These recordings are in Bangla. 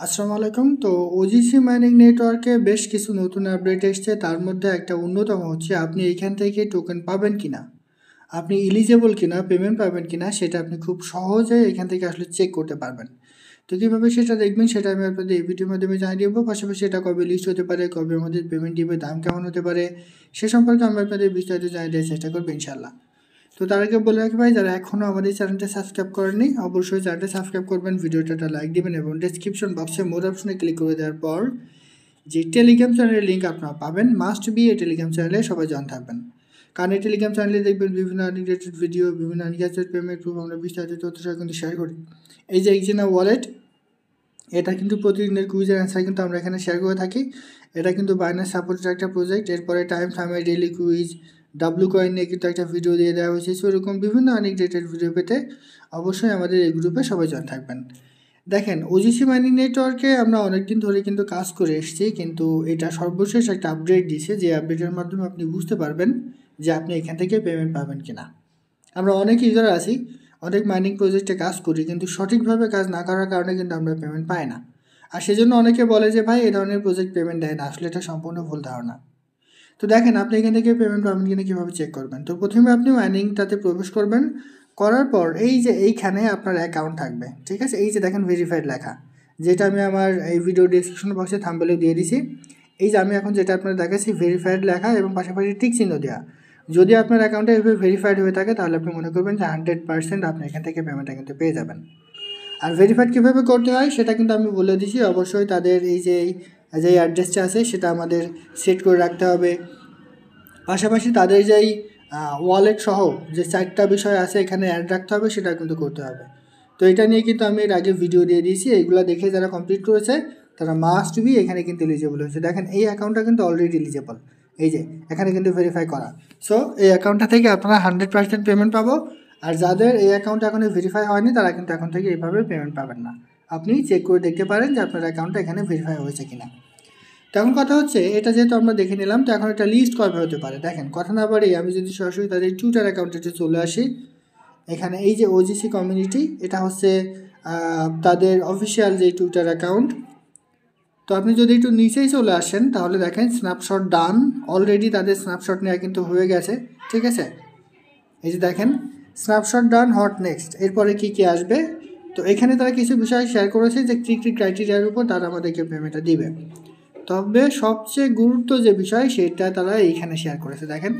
আসসালামু আলাইকুম। তো ওজিসি মাইনিং নেটওয়ার্কে বেশ কিছু নতুন আপডেট এসছে। তার মধ্যে একটা অন্যতম হচ্ছে আপনি এইখান থেকে টোকেন পাবেন কিনা, আপনি এলিজেবল কিনা, পেমেন্ট পাবেন কিনা সেটা আপনি খুব সহজে এখান থেকে আসলে চেক করতে পারবেন। তো কীভাবে সেটা দেখবেন সেটা আমি আপনাদের এই ভিডিওর মাধ্যমে জানিয়ে দেবো। পাশাপাশি এটা কবে লিস্ট হতে পারে, কবে আমাদের পেমেন্ট দিবে, দাম কেমন হতে পারে সে সম্পর্কে আমি আপনাদের বিস্তারিত জানিয়ে দেওয়ার চেষ্টা করবো ইনশাল্লাহ। তো তার আগে বলে রাখি ভাই, যারা এখনও আমাদের চ্যানেলটা সাবস্ক্রাইব করেননি অবশ্যই চ্যানেলটা সাবস্ক্রাইব করবেন, ভিডিওটা লাইক দিবেন এবং ডেসক্রিপশন বক্সে মোর অপশনে ক্লিক করে দেওয়ার পর যে টেলিগ্রাম চ্যানেলের লিঙ্ক আপনারা পাবেন, মাস্ট বি এই টেলিগ্রাম চ্যানেলে সবাই জয়েন থাকবেন। কারণ এই টেলিগ্রাম চ্যানেলে দেখবেন বিভিন্ন আনরিলেটেড ভিডিও, বিভিন্ন আনরিলেটেড পেমেন্ট প্রুফ আমরা বিস্তারিত তথ্য সহ কিন্তু শেয়ার করি। এই যে এক্সিনা ওয়ালেট, এটা কিন্তু প্রতিদিনের কুইজের অ্যান্সার কিন্তু আমরা এখানে শেয়ার করে থাকি। এটা কিন্তু বাইনান্স সাপোর্টেড একটা প্রজেক্ট। এরপরে টাইম ফার্মে ডেইলি কুইজ, ডাব্লু কয়েন নিয়ে কিন্তু একটা ভিডিও দিয়ে দেওয়া হয়েছে। সো এরকম বিভিন্ন আনরিলেটেড ভিডিও পেতে অবশ্যই আমাদের এই গ্রুপে সবাই জয়েন থাকবেন। দেখেন, ওজিসি মাইনিং নেটওয়ার্কে আমরা অনেকদিন ধরে কিন্তু কাজ করে এসেছি, কিন্তু এটা সর্বশেষ একটা আপডেট দিয়েছে, যে আপডেটের মাধ্যমে আপনি বুঝতে পারবেন যে আপনি এখান থেকে পেমেন্ট পাবেন কিনা। আমরা অনেক ইউজার আছি, অনেক মাইনিং প্রজেক্টে কাজ করি, কিন্তু সঠিকভাবে কাজ না করার কারণে কিন্তু আমরা পেমেন্ট পাই না। আর সেজন্য অনেকে বলে যে ভাই এই ধরনের প্রজেক্ট পেমেন্ট দেয় না, আসলে এটা সম্পূর্ণ ভুল ধারণা। তো দেখেন, আপনি এখান থেকে পেমেন্ট পাবেন কিনা কীভাবে চেক করবেন। তো প্রথমে আপনি মাইনিংটাতে প্রবেশ করবেন, করার পর এই যে এইখানে আপনার অ্যাকাউন্ট থাকবে, ঠিক আছে। এই যে দেখেন ভেরিফাইড লেখা, যেটা আমি আমার এই ভিডিও ডিসক্রিপশন বক্সে থাম্বনেলে দিয়ে দিছি। এই যে আমি এখন যেটা আপনার দেখাচ্ছি ভেরিফাইড লেখা এবং পাশাপাশি টিক চিহ্ন দেওয়া। যদি আপনার অ্যাকাউন্টে এভাবে ভেরিফাইড হয়ে থাকে তাহলে আপনি মনে করবেন যে 100% আপনি এখান থেকে পেমেন্টটা কিন্তু পেয়ে যাবেন। আর ভেরিফাইড কীভাবে করতে হয় সেটা কিন্তু আমি বলে দিছি। অবশ্যই তাদের এই যে অ্যাড্রেসটা আছে সেটা আমাদের সেট করে রাখতে হবে। পাশাপাশি তাদের যেই ওয়ালেট সহ যে 4টা বিষয় আছে এখানে অ্যাড রাখতে হবে, সেটা কিন্তু করতে হবে। তো এটা নিয়ে কিন্তু আমি এর আগে ভিডিও দিয়ে দিয়েছি। এইগুলো দেখে যারা কমপ্লিট করেছে তারা মাস্ট বি এখানে কিন্তু এলিজেবল হয়েছে। দেখেন এই অ্যাকাউন্টটা কিন্তু অলরেডি এলিজেবল, এই যে এখানে কিন্তু ভেরিফাই করা। সো এই অ্যাকাউন্টটা থেকে আপনারা 100% পেমেন্ট পাবো। আর যাদের এই অ্যাকাউন্টটা এখনও ভেরিফাই হয়নি তারা কিন্তু এখন থেকে এইভাবে পেমেন্ট পাবেন না। আপনি চেক করে দেখতে পারেন যে আপনার অ্যাকাউন্টটা এখানে ভেরিফাই হয়েছে কিনা। তো এখন কথা হচ্ছে, এটা যেহেতু আমরা দেখে নিলাম, তো এখন একটা লিস্ট কবে হতে পারে। দেখেন, কথা না বাড়িয়ে আমি যদি সরাসরি তাদের টুইটার অ্যাকাউন্টে চলে আসি, এখানে এই যে ওজিসি কমিউনিটি, এটা হচ্ছে তাদের অফিসিয়াল যে টুইটার অ্যাকাউন্ট। তো আপনি যদি একটু নিচেই চলে আসেন তাহলে দেখেন স্ন্যাপশট ডান, অলরেডি তাদের স্ন্যাপশট নেওয়া কিন্তু হয়ে গেছে, ঠিক আছে। এই যে দেখেন স্ন্যাপশট ডান, হট নেক্সট, এরপরে কী কী আসবে। তো এখানে তারা কিছু বিষয় শেয়ার করেছে যে কী কী ক্রাইটেরিয়ার উপর তারা আমাদেরকে পেমেন্টটা দিবে। তবে সবচেয়ে গুরুত্ব যে বিষয় সেটা তারা এইখানে শেয়ার করেছে। দেখেন,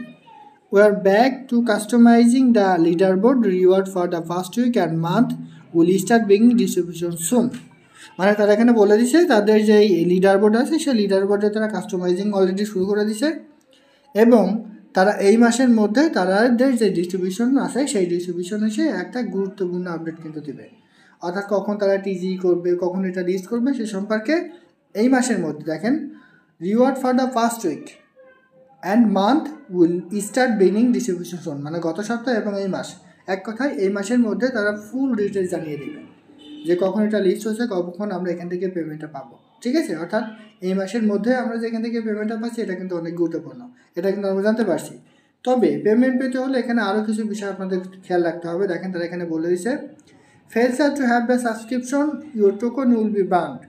we are back to customizing the leaderboard reward for the first week and month will start being distribution soon। মানে তারা এখানে বলে দিছে তাদের যে লিডার বোর্ড আছে সেই লিডার বোর্ডে তারা কাস্টমাইজিং অলরেডি শুরু করে দিছে, এবং তারা এই মাসের মধ্যে তাদের যে ডিস্ট্রিবিউশন আছে সেই ডিস্ট্রিবিউশন এসে একটা গুরুত্বপূর্ণ আপডেট কিন্তু দেবে। অর্থাৎ কখন তারা টিজি করবে, কখন এটা লিস্ট করবে সে সম্পর্কে এই মাসের মধ্যে দেখেন reward for the first week and month will start beginning distribution soon, মানে গত সপ্তাহ এবং এই মাস, এক কথায় এই মাসের মধ্যে তারা ফুল ডিটেলস জানিয়ে দেবে যে কখন এটা লিস্ট হচ্ছে, কখন আমরা এখান থেকে পেমেন্টটা পাবো, ঠিক আছে। অর্থাৎ এই মাসের মধ্যে আমরা যেখান থেকে পেমেন্টটা পাচ্ছি এটা কিন্তু অনেক গুরুত্বপূর্ণ, এটা কিন্তু আমরা জানতে পারছি। তবে পেমেন্ট পেতে হলে এখানে আরও কিছু বিষয় আপনাদের খেয়াল রাখতে হবে। দেখেন তারা এখানে বলে দিচ্ছে fails to have the subscription your token will be burned.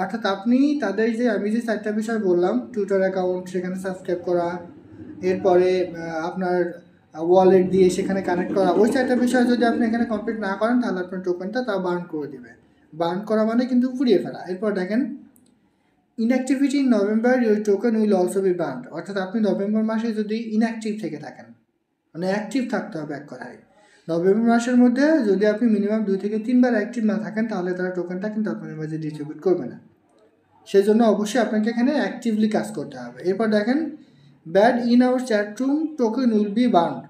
অর্থাৎ আপনি তাদের যে আমি যে 4টা বিষয় বললাম, টুইটার অ্যাকাউন্ট সেখানে সাবস্ক্রাইব করা, এরপরে আপনার ওয়ালেট দিয়ে সেখানে কানেক্ট করা, ওই 4টা বিষয় যদি আপনি এখানে কমপ্লিট না করেন তাহলে আপনার টোকেনটা তা বার্ন করে দেবে। বার্ন করা মানে কিন্তু পুড়িয়ে ফেলা। এরপর দেখেন inactivity in November your token will also be burned. অর্থাৎ আপনি নভেম্বর মাসে যদি ইনঅ্যাক্টিভ থেকে থাকেন, মানে অ্যাক্টিভ থাকতে হবে এক কথায়, নভেম্বর মাসের মধ্যে যদি আপনি মিনিমাম 2 থেকে 3 বার অ্যাক্টিভ না থাকেন তাহলে তারা টোকেনটা কিন্তু আপনার মাঝে ডিস্ট্রিবিউট করবে না। সেই জন্য অবশ্যই আপনাকে এখানে অ্যাক্টিভলি কাজ করতে হবে। এরপর দেখেন ban in our chat room token will be burned,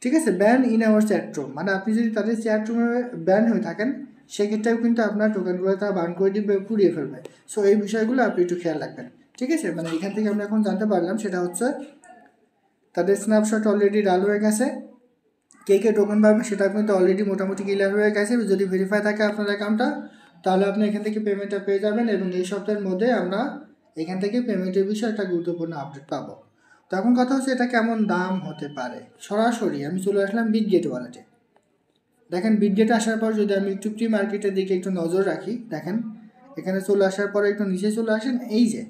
ঠিক আছে। Ban in our chat room মানে আপনি যদি তাদের চ্যাট রুমে ব্যান হয়ে থাকেন সেক্ষেত্রেও কিন্তু আপনার টোকেনগুলো তারা বার্ন করে দিবে, পুড়িয়ে ফেলবে। সো এই বিষয়গুলো আপনি একটু খেয়াল রাখবেন, ঠিক আছে। মানে এখান থেকে আমরা এখন জানতে পারলাম সেটা হচ্ছে তাদের স্ন্যাপশট অলরেডি ডাল হয়ে গেছে, কে কে টোকেন পাবে সেটা কিন্তু অলরেডি মোটামুটি ক্লিয়ার হয়ে গেছে। যদি ভেরিফাই থাকে আপনার অ্যাকাউন্টটা তাহলে আপনি এখান থেকে পেমেন্টটা পেয়ে যাবেন, এবং এই সপ্তাহের মধ্যে আমরা এখান থেকে পেমেন্টের বিষয়ে একটা গুরুত্বপূর্ণ আপডেট পাবো। তখন কথা হচ্ছে এটা কেমন দাম হতে পারে। সরাসরি আমি চলে আসলাম বিটগেট ওয়ালেটে। দেখেন বিটগেটে আসার পর যদি আমি একটু প্রি মার্কেটের দিকে একটু নজর রাখি, দেখেন এখানে চলে আসার পরে একটু নিচে চলে আসেন, এই যে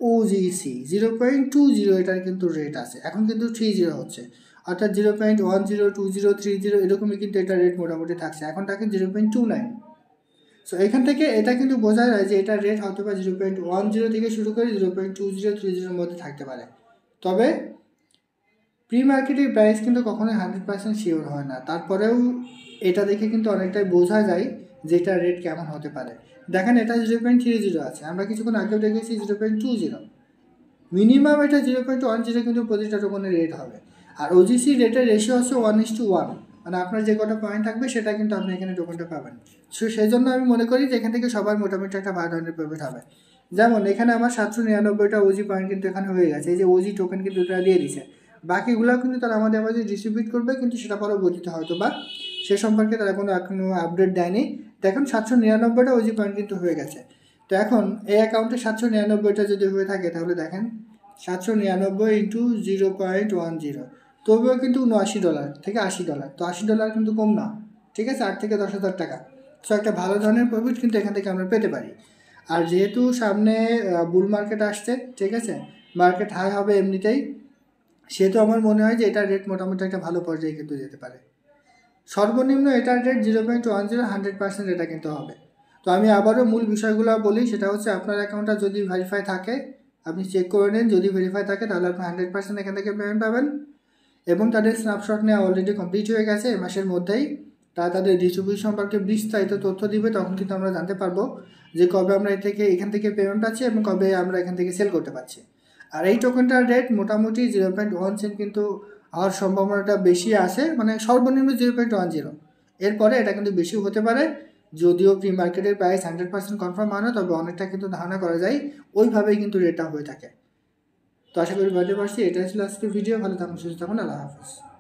ওজিসি 0.20 এটার কিন্তু রেট আছে, এখন কিন্তু 30 হচ্ছে, অর্থাৎ 0.10, 20, 30 এরকমই কিন্তু এটা রেট মোটামুটি থাকছে, এখন থাকে 0.29। সো এখান থেকে এটা কিন্তু বোঝা যায় যে এটার রেট হয়তো বা 0.10 থেকে শুরু করে 0.20, 30 মধ্যে থাকতে পারে। তবে প্রি মার্কেটের প্রাইস কিন্তু কখনোই 100% শিওর হয় না, তারপরেও এটা দেখে কিন্তু অনেকটাই বোঝা যায় যে এটার রেট কেমন হতে পারে। দেখেন এটা 0.30 আছে, আমরা কিছুক্ষণ আগেও দেখেছি 0.20, মিনিমাম এটা 0.10 কিন্তু প্রতিটা টোকনের রেট হবে। আর ওজিসি রেটের রেশিও হচ্ছে 1:1, মানে আপনার যে কটা পয়েন্ট থাকবে সেটা কিন্তু আপনি এখানে টোকনটা পাবেন। সো সেই জন্য আমি মনে করি যে এখান থেকে সবার মোটামুটি একটা ভালো ধরনের প্রফিট হবে। যেমন এখানে আমার 799টা ওজি পয়েন্ট কিন্তু এখানে হয়ে গেছে, এই যে ওজি টোকেন কিন্তু তারা দিয়ে দিছে, বাকিগুলোও কিন্তু তারা আমাদের মাঝে ডিস্ট্রিবিউট করবে, কিন্তু সেটা পরবর্তীতে হয়তো বা সে সম্পর্কে তারা এখনো আপডেট দেয়নি। দেখুন 799টা ওজি পয়েন্ট কিন্তু হয়ে গেছে। তো এখন এই অ্যাকাউন্টে 799টা যদি হয়ে থাকে তাহলে দেখেন 799 ইন্টু 0.10, তবুও কিন্তু $79 থেকে $80, তো $80 কিন্তু কম না, ঠিক আছে, 8 থেকে 10,000 টাকা। সো একটা ভালো ধরনের প্রফিট কিন্তু এখান থেকে আমরা পেতে পারি। আর যেহেতু সামনে বুল মার্কেট আসছে, ঠিক আছে, মার্কেট হাই হবে এমনিতেই, সেহেতু আমার মনে হয় যে এটার রেট মোটামুটি একটা ভালো পর্যায়ে কিন্তু যেতে পারে। সর্বনিম্ন এটার রেট 0.10, 100% এটা কিন্তু হবে। তো আমি আবারও মূল বিষয়গুলো বলি, সেটা হচ্ছে আপনার অ্যাকাউন্টটা যদি ভেরিফাই থাকে আপনি চেক করে নিন, যদি ভেরিফাই থাকে তাহলে আপনি 100% এখান থেকে পেমেন্ট পাবেন। এবং তাদের স্ন্যাপশট নেওয়া অলরেডি কমপ্লিট হয়ে গেছে, এই মাসের মধ্যেই তারা তাদের ডিস্ট্রিবিউশন সম্পর্কে বিস্তারিত তথ্য দিবে, তখন কিন্তু আমরা জানতে পারবো যে কবে আমরা এখান থেকে পেমেন্ট পাচ্ছি এবং কবে আমরা এখান থেকে সেল করতে পারছি। আর এই টোকেনটার রেট মোটামুটি 0.1 সেন্ট কিন্তু হওয়ার সম্ভাবনাটা বেশি আছে, মানে সর্বনিম্ন 0.10, এরপরে এটা কিন্তু বেশি হতে পারে। যদিও প্রি মার্কেটের প্রাইস 100% কনফার্ম হয় না, তবে অনেকটা কিন্তু ধারণা করা যায় ওইভাবেই কিন্তু রেটটা হয়ে থাকে। তো আশা করি বুঝতে পারছি। এটাই ছিল আজকের ভিডিও। ভালো থাকুন, সুস্থ থাকুন, আল্লাহ হাফিজ।